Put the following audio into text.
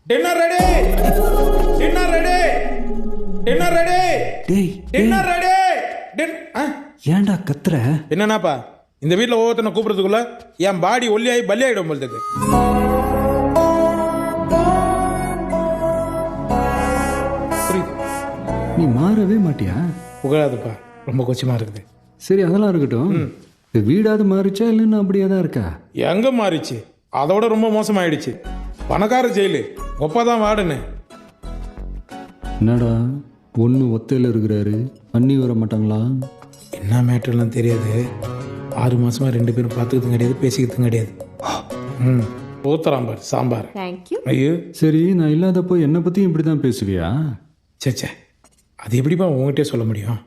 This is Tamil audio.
Dinner ready, dinner ready, dinner ready, டேய் டின்னர் ரெடி. ஏன்டா கத்துற? என்னன்னாப்பா இந்த வீட்டில் ஒவ்வொருத்தனை கூப்பிடுறதுக்குள்ள என் பாடி ஒல்லியாகி பலியாயிடும் போலத்துக்கு. நீ மாறவே மாட்டியா? புகழாதுப்பா, ரொம்ப கொச்சமா இருக்குது. சரி அதெல்லாம் இருக்கட்டும். இந்த வீடாவது மாறிச்சா இல்லைன்னா அப்படியே தான் இருக்கா? எங்க மாறிச்சு, அதோட ரொம்ப மோசமாயிடுச்சு. பணக்கார ஜெயிலு, ஒப்பாதான் வாடுன்னு. என்னடா ஒன்று ஒத்தையில் இருக்கிறாரு, அண்ணி வர மாட்டாங்களா? என்ன மேட்டர்லாம் தெரியாது. 6 மாசமா 2 பேரும் பார்த்துக்கிறதும் கிடையாது, பேசிக்கிறதும் கிடையாது. ஊத்துறான் பாரு சாம்பார். ஐயோ சரி, நான் இல்லாதப்போ என்னை பற்றி இப்படி தான் பேசுவியா? சேச்சே, அது எப்படிப்பா உங்ககிட்டே சொல்ல முடியும்?